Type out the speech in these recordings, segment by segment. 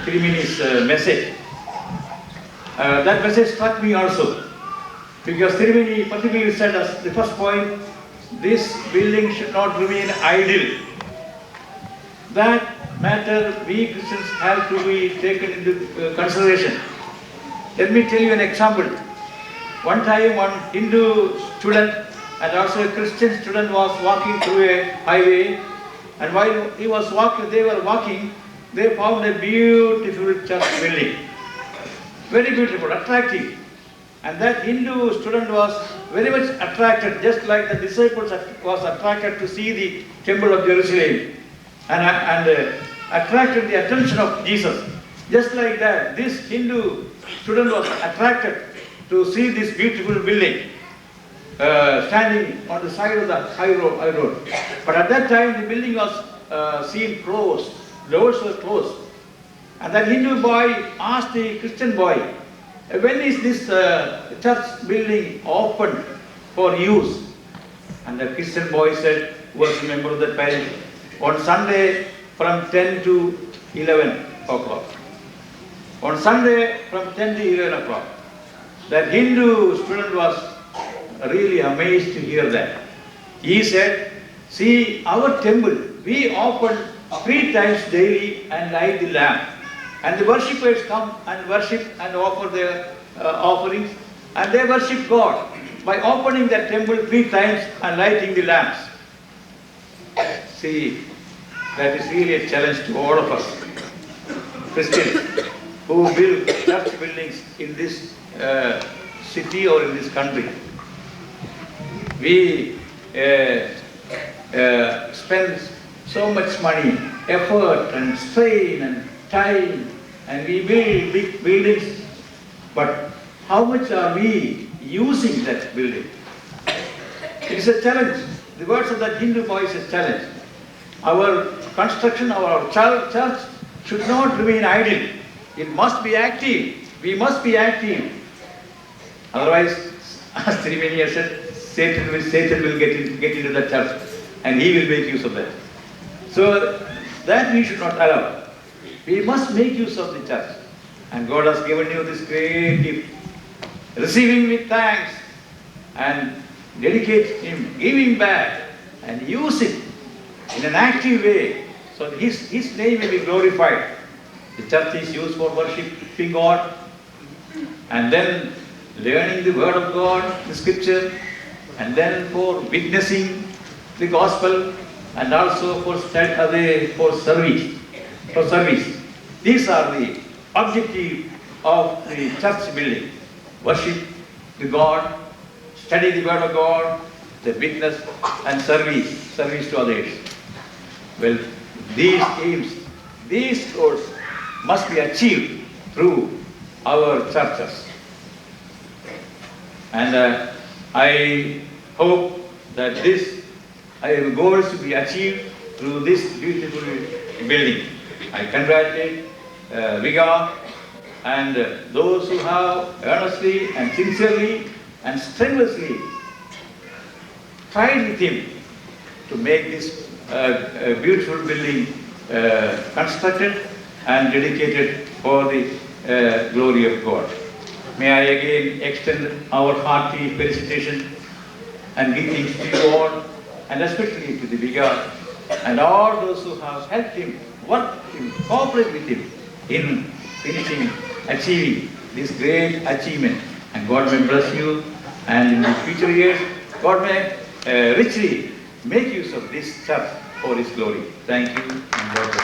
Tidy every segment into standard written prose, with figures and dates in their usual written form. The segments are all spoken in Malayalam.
Tirimini's message. That message struck me also, because Tirimini particularly said as the first point, this building should not remain idle. That matter we Christians have to be taken into consideration. Let me tell you an example. One time one Hindu student and also a Christian student was walking through a highway, and while they were walking, they found a beautiful church building. Very beautiful, attractive. And that Hindu student was very much attracted, just like the disciples was attracted to see the temple of Jerusalem and attracted the attention of Jesus. Just like that, this Hindu student was attracted to see this beautiful building standing on the side of the high road. But at that time, the building was seen closed, doors were closed. And that Hindu boy asked the Christian boy, when is this church building opened for use? And the Christian boy said, who was a member of the parish, on Sunday from 10 to 11 o'clock. On Sunday from 10 to 11 o'clock. That Hindu student was really amazed to hear that. He said, see, our temple, we open 3 times daily and light the lamp. And the worshippers come and worship and offer their offerings. And they worship God by opening that temple 3 times and lighting the lamps. See, that is really a challenge to all of us, Christians, who build church buildings in this city or in this country. We spend so much money, effort and strain and time, and we build big buildings, but how much are we using that building? It is a challenge. The words of that Hindu boy is a challenge. Our construction of our church should not remain idle. It must be active. We must be active. Otherwise, as Tirimini said, Satan will get into the church and he will make use of that. So that we should not allow. We must make use of the church. And God has given you this great gift. Receiving with thanks and dedicate Him, giving back and use it in an active way so that His name may be glorified. The church is used for worshiping God and then learning the Word of God, the Scripture, and then for witnessing the Gospel and also for service. These are the objective of the church building. Worship the God, study the Word of God, the witness and service to others. Well, these aims, these goals must be achieved through our churches. And I hope that these goals to be achieved through this beautiful building. I congratulate Viga and those who have earnestly and sincerely and strenuously tried with him to make this beautiful building constructed and dedicated for the glory of God. May I again extend our hearty felicitation and greetings to you all, and especially to the Viga and all those who have helped him, worked with him, cooperate with him in achieving this great achievement. And God may bless you, and in the future years, God may richly make use of this church for His glory. Thank you, and God bless you.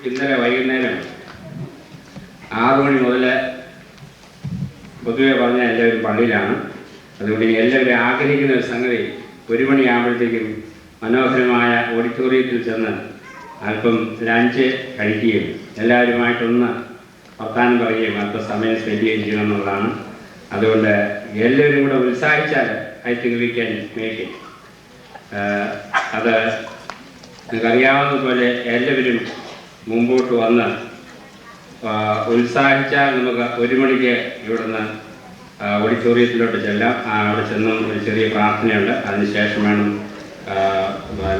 ഇന്നലെ വൈകുന്നേരം 6 മണി മുതൽ പൊതുവെ പറഞ്ഞാൽ എല്ലാവരും പള്ളിയിലാണ്. അതുകൊണ്ട് എല്ലാവരും ആഗ്രഹിക്കുന്ന ഒരു സംഗതി 1 മണിയാകുമ്പോഴത്തേക്കും മനോഹരമായ ഓഡിറ്റോറിയത്തിൽ ചെന്ന് അല്പം ലഞ്ച് കഴിക്കുകയും എല്ലാവരുമായിട്ടൊന്ന് വർത്താനം പറയുകയും അല്പം സമയം സ്പെൻഡ് ചെയ്യുകയും ചെയ്യണമെന്നുള്ളതാണ്. അതുകൊണ്ട് എല്ലാവരും കൂടെ ഉത്സാഹിച്ചാൽ I think we can make it. അത് നിങ്ങൾക്കറിയാവുന്നതുപോലെ എല്ലാവരും മുമ്പോട്ട് വന്ന് ഉത്സാഹിച്ചാൽ നമുക്ക് 1 മണിക്ക് ഇവിടുന്ന് ഓഡിറ്റോറിയത്തിലോട്ട് ചെല്ലാം. അവിടെ ചെന്ന് ഒരു ചെറിയ പ്രാർത്ഥനയുണ്ട്. അതിനുശേഷം വേണം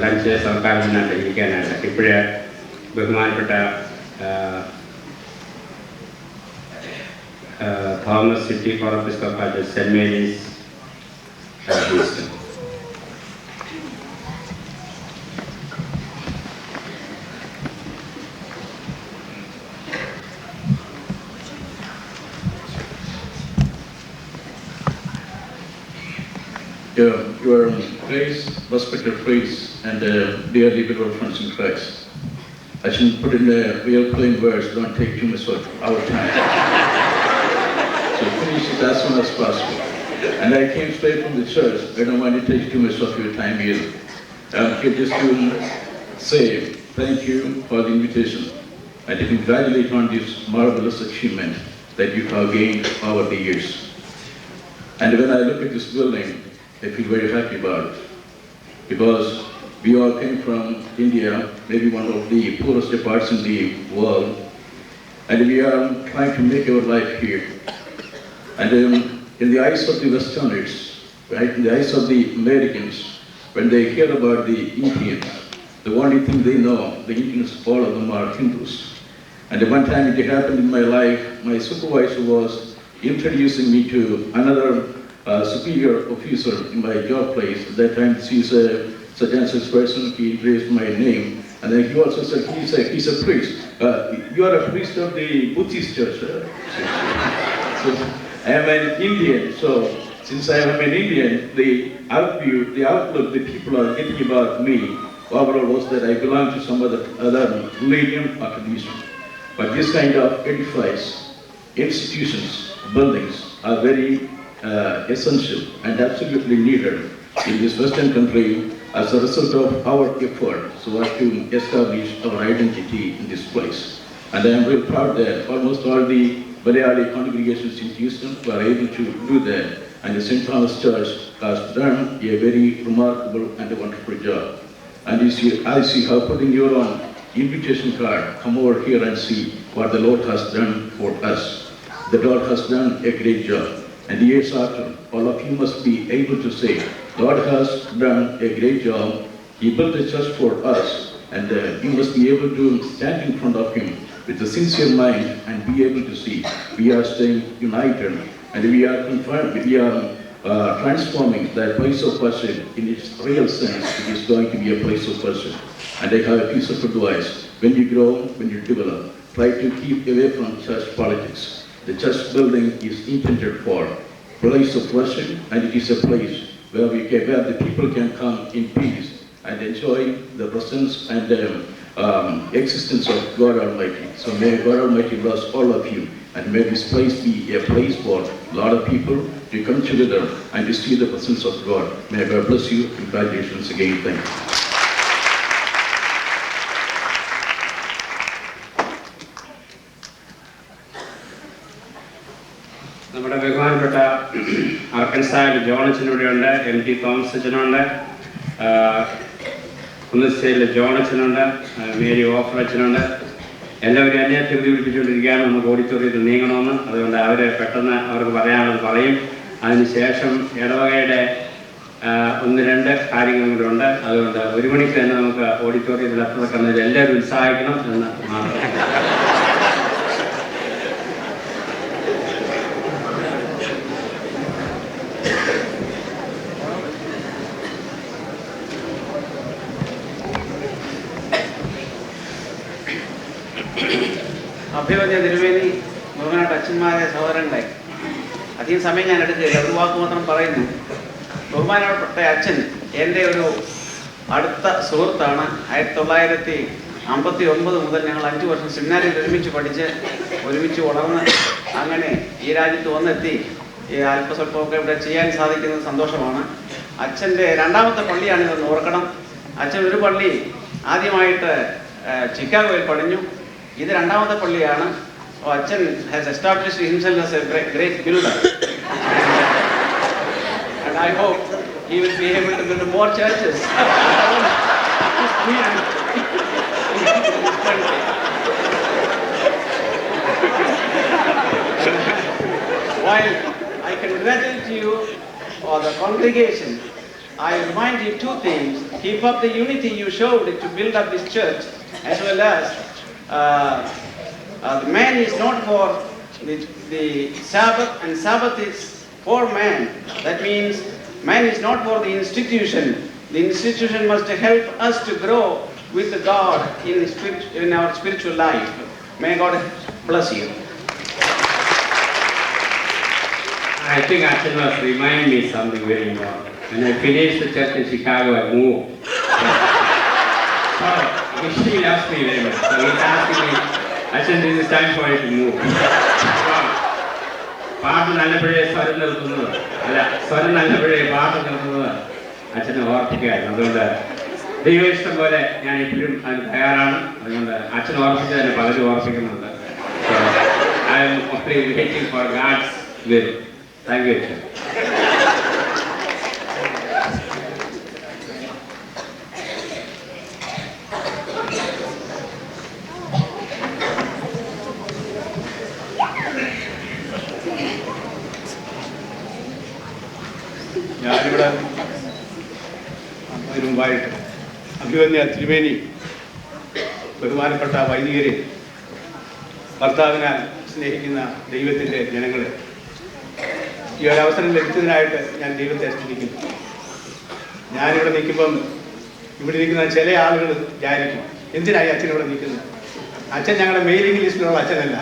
ലഞ്ച് സൽക്കാരത്തിനായിട്ട് ഇരിക്കാനായിട്ട്. ഇപ്പോഴേ ബഹുമാനപ്പെട്ട Thomas city for episcopal Saint Mary's Houston. Your praise, respected praise, and dearly beloved friends in Christ. I shouldn't put in the real plain words, don't take too much of our time. So finish it as soon as possible. And I came straight from the church. I don't want to take too much of your time here. I'm here just to say thank you for the invitation and to congratulate on this marvelous achievement that you have gained over the years. And when I look at this building, I feel very happy about it, because we all came from India, maybe one of the poorest parts in the world, and we are trying to make our life here. And in the eyes of the Westerners, right, in the eyes of the Americans, when they hear about the Indians, the only thing they know, the Indians, all of them are Hindus. And one time it happened in my life, my supervisor was introducing me to another superior officer in my job place. At that time, she's such and such person. He raised my name, and then he also said he's a priest. You are a priest of the Buddhist church. So I am an Indian. So since I am an Indian, the outlook the people are getting about me overall was that I belong to some other religion or tradition. But this kind of edifice, institutions, buildings are very essential and absolutely needed in this Western country as a result of our effort so as to establish our identity in this place. And I am very proud that almost all the Malayali congregations in Houston were able to do that, and the St. Thomas Church has done a very remarkable and a wonderful job. And I see how putting your own invitation card, come over here and see what the Lord has done for us. The Lord has done a great job. And years after, all of you must be able to say, God has done a great job. He built a church for us, and you must be able to stand in front of Him with a sincere mind and be able to see we are staying united, and we are transforming that place of worship in its real sense. It is going to be a place of worship. And I have a piece of advice: when you grow, when you develop, try to keep away from church politics. The church building is intended for place of worship, and it is a place where the people can come in peace and enjoy the presence and existence of God Almighty. So may God Almighty bless all of you, and may this place be a place for a lot of people to come together and to see the presence of God. May God bless you. Congratulations again. Thank you. നമ്മുടെ ബഹുമാനപ്പെട്ട അർക്കൻസായിൽ ജോണച്ചനിവിടെയുണ്ട്, എം ടി തോമസ് അച്ഛനുണ്ട്, കുന്നശ്ശേരിയിൽ ജോണച്ചനുണ്ട്, മേരി ഓഫർ അച്ഛനുണ്ട്. എല്ലാവരും എന്നെ തിരുതി പിടിപ്പിച്ചുകൊണ്ടിരിക്കുകയാണ് നമുക്ക് ഓഡിറ്റോറിയത്തിൽ നീങ്ങണമെന്ന്. അതുകൊണ്ട് അവർ പെട്ടെന്ന് അവർക്ക് പറയാനുള്ളത് പറയും. അതിനുശേഷം ഇടവകയുടെ 1-2 കാര്യങ്ങളും കൂടെ ഉണ്ട്. അതുകൊണ്ട് 1 മണിക്ക് തന്നെ നമുക്ക് ഓഡിറ്റോറിയത്തിൽ എത്തിക്കുന്നതിൽ എല്ലാവരും ഉത്സാഹിക്കണം എന്ന് മാത്രം. അഭിവന്യ തിരുമേനി, ബഹുമാനപ്പെട്ട അച്ഛന്മാരെ, സഹോദരങ്ങളെ, അധികം സമയം ഞാൻ എടുക്കുകയില്ല, ഒരു വാക്ക് മാത്രം പറയുന്നു. ബഹുമാനപ്പെട്ട അച്ഛൻ എൻ്റെ ഒരു അടുത്ത സുഹൃത്താണ്. 1959 മുതൽ ഞങ്ങൾ 5 വർഷം സെമിനാരിൽ ഒരുമിച്ച് പഠിച്ച് ഒരുമിച്ച് വളർന്ന് അങ്ങനെ ഈ രാജ്യത്ത് വന്നെത്തി. ഈ അല്പസ്വല്പമൊക്കെ ഇവിടെ ചെയ്യാൻ സാധിക്കുന്നത് സന്തോഷമാണ്. അച്ഛൻ്റെ 2ാമത്തെ പള്ളിയാണിതെന്ന് ഓർക്കണം. അച്ഛൻ ഒരു പള്ളി ആദ്യമായിട്ട് ചിക്കാഗോയിൽ പണിഞ്ഞു. ഇത് 2ാമത്തെ പള്ളിയാണ്. അച്ഛൻ has established himself as A great builder. And I hope he will be able to build more churches. While I congratulate you or the congregation I remind you two things. Keep up the unity you showed to build up this church, as well as the man is not for the Sabbath, and Sabbath is for man. That means man is not for the institution. The institution must help us to grow with God in our spiritual life. May God bless you. I think Achan was reminding me something very important. When I finished the church in Chicago, I moved. So, he loves me very much. So he's asking me, Achan, this is time for you to move. പാട്ട് നല്ലപ്പോഴേ സ്വരം നിർത്തുന്നത് അല്ല, സ്വരം നല്ലപ്പോഴേ പാട്ട് നിർത്തുന്നത് അച്ഛനെ ഓർപ്പിക്കുകയായിരുന്നു. അതുകൊണ്ട് ദൈവയിഷ്ടം പോലെ ഞാൻ എപ്പോഴും അതിന് തയ്യാറാണ്. അതുകൊണ്ട് അച്ഛൻ ഓർപ്പിച്ച് തന്നെ പലരും ഓർപ്പിക്കുന്നുണ്ട്. I am waiting for God's will. Thank you അച്ഛൻ. ഞാനിവിടെ അതിനു മുമ്പായിട്ട് അഭിമന്യ തിരുമേനി, ബഹുമാനപ്പെട്ട വൈദികരെ, ഭർത്താവിനാൽ സ്നേഹിക്കുന്ന ദൈവത്തിൻ്റെ ജനങ്ങളെ, ഈ ഒരവസരം ലഭിച്ചതിനായിട്ട് ഞാൻ ദൈവത്തെ സ്തുതിക്കുന്നു. ഞാനിവിടെ നിൽക്കുമ്പം ഇവിടെ നിൽക്കുന്ന ചില ആളുകൾ വിചാരിക്കും, എന്തിനായി അച്ഛൻ ഇവിടെ നിൽക്കുന്നത്? അച്ഛൻ ഞങ്ങളുടെ മെയിലിംഗ് ലിസ്റ്റിലുള്ള അച്ഛനല്ല.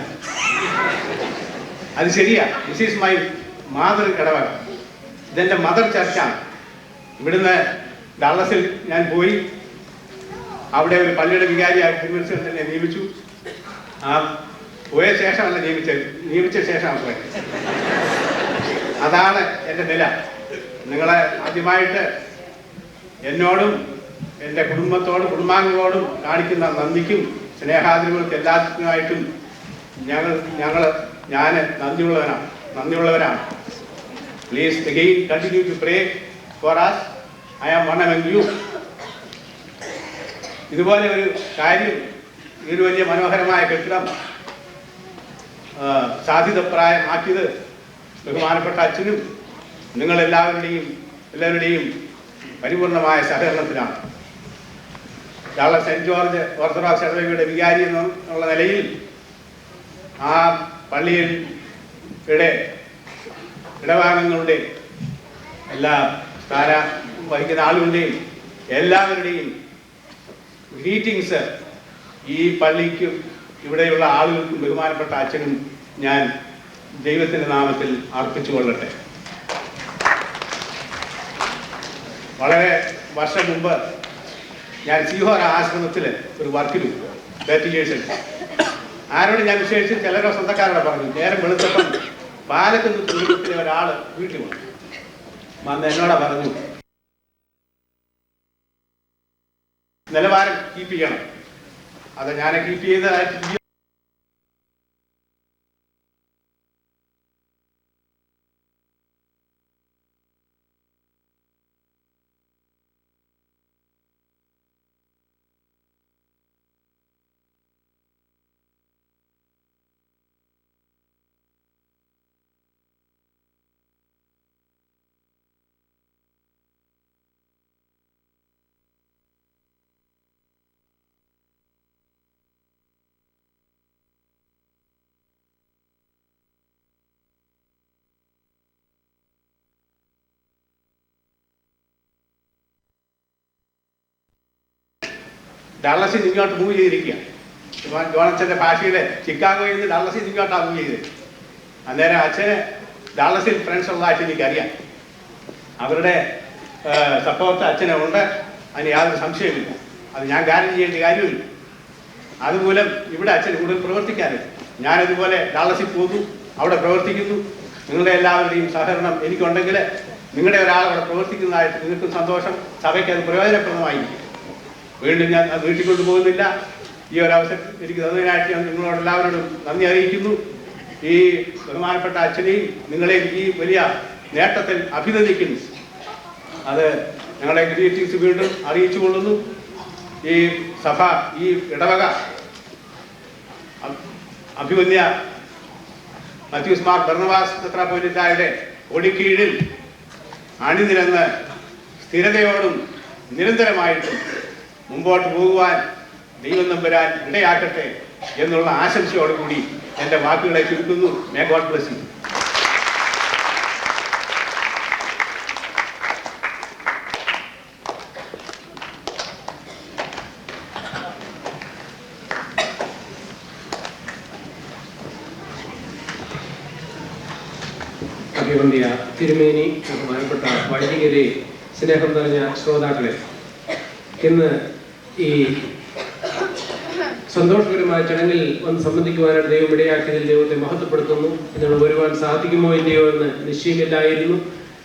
അത് ശരിയാ. ദിസ് ഈസ് മൈ മാതൃ ഇടവക. ഇതെൻ്റെ മദർ ചർച്ചാണ്. ഇവിടുന്ന് ഡള്ളസിൽ ഞാൻ പോയി അവിടെ ഒരു പള്ളിയുടെ വികാരിയായി തിരുവനന്തപുരത്ത് തന്നെ നിയമിച്ചു. ആ പോയ ശേഷമല്ല നിയമിച്ച ശേഷമാണ് പോയത്. അതാണ് എൻ്റെ നില. നിങ്ങളെ ആദ്യമായിട്ട് എന്നോടും എൻ്റെ കുടുംബത്തോടും കുടുംബാംഗങ്ങളോടും കാണിക്കുന്ന നന്ദിക്കും സ്നേഹാദരവുകൾക്ക് എല്ലാത്തിനുമായിട്ടും ഞാൻ നന്ദിയുള്ളവരാണ്. Please again continue to pray for us. I am one among you. ഇതുപോലെ ഒരു കാര്യം, ഒരു വലിയ മനോഹരമായ കെട്ടിടം സാധ്യതപ്രായമാക്കിയത് ബഹുമാനപ്പെട്ട അച്ഛനും എല്ലാവരുടെയും പരിപൂർണമായ സഹകരണത്തിലാണ്. ഡാളസ് സെൻറ്റ് ജോർജ് ഓർത്തഡോക്സ് ഇടവകയുടെ വികാരി എന്നുള്ള നിലയിൽ ആ പള്ളിയുടെ ഇടഭാഗങ്ങളുടെ എല്ലാ വഹിക്കുന്ന ആളുകളുടെയും എല്ലാവരുടെയും ഗ്രീറ്റിങ്സ് ഈ പള്ളിക്കും ഇവിടെയുള്ള ആളുകൾക്കും ബഹുമാനപ്പെട്ട അച്ഛനും ഞാൻ ദൈവത്തിൻ്റെ നാമത്തിൽ അർപ്പിച്ചു കൊള്ളട്ടെ. വളരെ വർഷം മുമ്പ് ഞാൻ സീഹോര ആശ്രമത്തിൽ ഒരു വർക്കിലും 30 years ആരോട് ഞാൻ വിശേഷിച്ച് ചിലരോ സ്വന്തക്കാരോട് പറഞ്ഞു. നേരം വെളുത്തപ്പം പാലക്കുന്ന് കുടുംബത്തിലെ ഒരാൾ വീട്ടിൽ വന്ന് എന്നോട് പറഞ്ഞു, നിലവാരം കീപ്പ് ചെയ്യണം. അത് ഞാൻ കീപ്പ് ചെയ്തതായിട്ട് ഡള്ളസിൽ ഇങ്ങോട്ട് മൂവ് ചെയ്തിരിക്കുക. ജോണച്ചൻ്റെ ഭാഷയിൽ ചിക്കാഗോയിൽ നിന്ന് ഡള്ളസിൽ ഇങ്ങോട്ടാണ് മൂവ് ചെയ്തത്. അന്നേരം അച്ഛന് ഡള്ളസിൽ ഫ്രണ്ട്സ് ഉള്ളതായിട്ട് എനിക്കറിയാം. അവരുടെ സപ്പോർട്ട് അച്ഛനുണ്ട്, അതിന് യാതൊരു സംശയമില്ല. അത് ഞാൻ ഗ്യാരണ്ടി ചെയ്യേണ്ട കാര്യമില്ല. അതുമൂലം ഇവിടെ അച്ഛൻ കൂടുതൽ പ്രവർത്തിക്കാറില്ല. ഞാനതുപോലെ ഡള്ളസിൽ പോകുന്നു, അവിടെ പ്രവർത്തിക്കുന്നു. നിങ്ങളുടെ എല്ലാവരുടെയും സഹകരണം എനിക്കുണ്ടെങ്കിൽ നിങ്ങളുടെ ഒരാൾ അവിടെ പ്രവർത്തിക്കുന്നതായിട്ട് നിങ്ങൾക്കും സന്തോഷം, സഭയ്ക്ക് അത് പ്രയോജനപ്രദമായിരിക്കും. വീണ്ടും ഞാൻ അത് വീട്ടിൽ പോകുന്നില്ല. ഈ ഒരവസരം എനിക്ക് തന്നതിനായിട്ട് ഞാൻ നിങ്ങളോട് എല്ലാവരോടും നന്ദി അറിയിക്കുന്നു. ഈ ബഹുമാനപ്പെട്ട അച്ഛനെയും നിങ്ങളെയും ഈ വലിയ നേട്ടത്തിൽ അഭിനന്ദിക്കുന്നു. അത് ഞങ്ങളെ ഗ്രീറ്റിംഗ്സ് വീണ്ടും അറിയിച്ചു കൊള്ളുന്നു. ഈ സഭ, ഈ ഇടവക അഭിമന്യ മത്യൂസ് മാർ ബർണബാസ് മെത്രാപ്പോലീത്തായുടെ ഒടിക്കീഴിൽ അണിനിരന്ന് സ്ഥിരതയോടും നിരന്തരമായിട്ടും മുമ്പോട്ട് പോകുവാൻ ദൈവം തമ്പുരാൻ ഇടയാക്കട്ടെ എന്നുള്ള ആശംസയോടുകൂടി എൻ്റെ വാക്കുകളെ ചുരുക്കുന്നു. May God bless you. അഭിവന്ധ്യ തിരുമേനി, ബഹുമാനപ്പെട്ട വൈദികരെ, സ്നേഹം നിറഞ്ഞ ശ്രോതാക്കളെ, ഇന്ന് ഈ സന്തോഷകരമായ ചടങ്ങിൽ വന്ന് സംബന്ധിക്കുവാനാണ് ദൈവം ഇടയാക്കിയതിൽ ദൈവത്തെ മഹത്വപ്പെടുത്തുന്നു. ഇതിനുള്ള വരുവാൻ സാധിക്കുമോ ഇല്ലയോ എന്ന് നിശ്ചയമില്ലായിരുന്നു.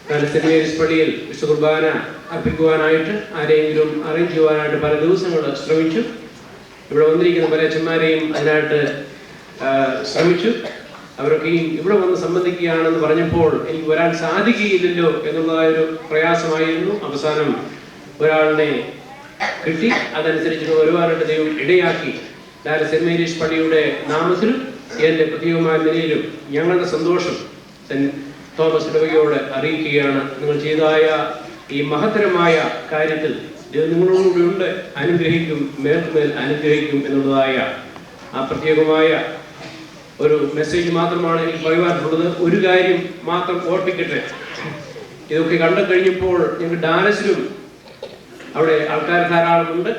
എന്നാൽ സെന്റ് മേരീസ് പള്ളിയിൽ വിശുദ്ധ കുർബാന അർപ്പിക്കുവാനായിട്ട് ആരെങ്കിലും അറേഞ്ച് ചെയ്യുവാനായിട്ട് പല ദിവസങ്ങൾ ശ്രമിച്ചു. ഇവിടെ വന്നിരിക്കുന്ന പല അച്ഛന്മാരെയും അതിനായിട്ട് ശ്രമിച്ചു. അവരൊക്കെയും ഇവിടെ വന്ന് സംബന്ധിക്കുകയാണെന്ന് പറഞ്ഞപ്പോൾ എനിക്ക് വരാൻ സാധിക്കുകയില്ലല്ലോ എന്നുള്ളതായൊരു പ്രയാസമായിരുന്നു. അവസാനം ഒരാളിനെ കിട്ടി. അതനുസരിച്ച് വരുവാനായിട്ട് ദൈവം ഇടയാക്കി. സെന്റ് മേരീസ് പള്ളിയുടെ നാമത്തിലും എൻ്റെ പ്രത്യേകമായ നിലയിലും ഞങ്ങളുടെ സന്തോഷം സെന്റ് തോമസ് ഇടവകയോട് അറിയിക്കുകയാണ്. നിങ്ങൾ ചെയ്തതായ ഈ മഹത്തരമായ കാര്യത്തിൽ ദൈവം നിങ്ങളോടുകൂടിയുണ്ട്, അനുഗ്രഹിക്കും, മേൽമേൽ അനുഗ്രഹിക്കും എന്നുള്ളതായ ആ പ്രത്യേകമായ ഒരു മെസ്സേജ് മാത്രമാണ് എനിക്ക് പറയുവാനുള്ളത്. ഒരു കാര്യം മാത്രം ഓർപ്പിക്കട്ടെ. ഇതൊക്കെ കണ്ടു കഴിഞ്ഞപ്പോൾ ഞങ്ങൾ ഡാലസിലും അവിടെ ആൾക്കാർ ധാരാളമുണ്ട്.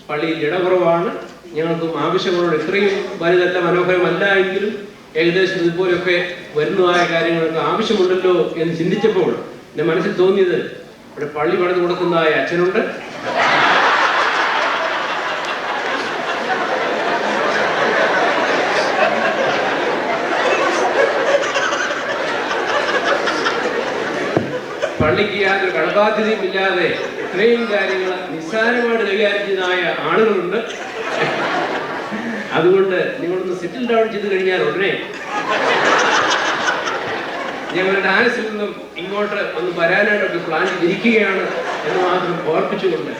പള്ളിയിൽ ഇടകുറവാണ്. ഞങ്ങൾക്കും ആവശ്യങ്ങളോട് ഇത്രയും വലുതല്ല, മനോഹരമല്ല എങ്കിലും ഏകദേശം ഇതുപോലെയൊക്കെ വരുന്നതായ കാര്യങ്ങൾക്ക് ആവശ്യമുണ്ടല്ലോ എന്ന് ചിന്തിച്ചപ്പോൾ എൻ്റെ മനസ്സിൽ തോന്നിയത്, ഇവിടെ പള്ളി പണിത് കൊടുക്കുന്നതായ അച്ഛനുണ്ട്, പള്ളിക്ക് യാതൊരു കടബാധ്യതയും ഇല്ലാതെ ഇത്രയും കാര്യങ്ങൾ നിസ്സാരമായിട്ട് കൈകാര്യം ചെയ്യുന്നതായ ആളുകളുണ്ട്. അതുകൊണ്ട് നിങ്ങളൊന്ന് സെറ്റിൽ ഡൗൺ ചെയ്ത് കഴിഞ്ഞാൽ ഉടനെ ഞങ്ങളുടെ ഡാൻസിൽ നിന്നും ഇങ്ങോട്ട് ഒന്ന് വരാനായിട്ടൊക്കെ പ്ലാൻ ചെയ്തിരിക്കുകയാണ് എന്ന് മാത്രം ഓർപ്പിച്ചുകൊണ്ട്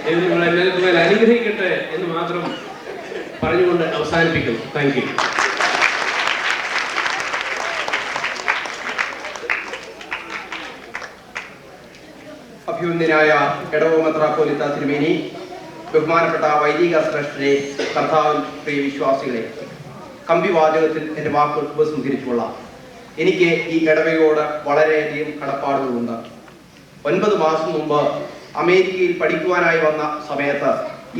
ദൈവം നിങ്ങളെ മേൽക്കുമേൽ അനുഗ്രഹിക്കട്ടെ എന്ന് മാത്രം പറഞ്ഞുകൊണ്ട് അവസാനിപ്പിക്കുന്നു. Thank you. അഭ്യുന്നതനായ എടവ മെത്രാപ്പോലീത്ത തിരുമേനി, ബഹുമാനപ്പെട്ട വൈദിക ശ്രേഷ്ഠരെ, കർത്താവിൽ പ്രിയ വിശ്വാസികളെ, കമ്പിവാചകത്തിൽ എൻ്റെ വാക്കുകൾ ഉപസംഹരിച്ചുകൊള്ളാം. എനിക്ക് ഈ ഇടവകയോട് വളരെയധികം കടപ്പാടുകളുണ്ട്. 9 മാസം മുമ്പ് അമേരിക്കയിൽ പഠിക്കുവാനായി വന്ന സമയത്ത്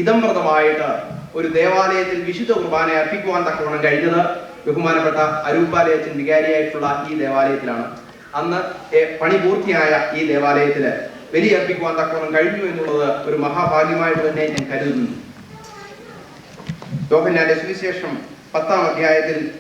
ഇദംപ്രദമായിട്ട് ഒരു ദേവാലയത്തിൽ വിശുദ്ധ കുർബാന അർപ്പിക്കുവാൻ തക്കവണ്ണം കഴിഞ്ഞത് ബഹുമാനപ്പെട്ട അരൂപ്പാലയച്ചൻ വികാരിയായിട്ടുള്ള ഈ ദേവാലയത്തിലാണ്. അന്ന് പണി പൂർത്തിയായ ഈ ദേവാലയത്തിൽ ബലിയർപ്പിക്കുവാൻ തക്കവണ്ണം കഴിഞ്ഞു എന്നുള്ളത് ഒരു മഹാഭാഗ്യമായിട്ട് തന്നെ ഞാൻ കരുതുന്നു. യോഹന്നാന്റെ സുവിശേഷം 10-ാം അധ്യായത്തിൽ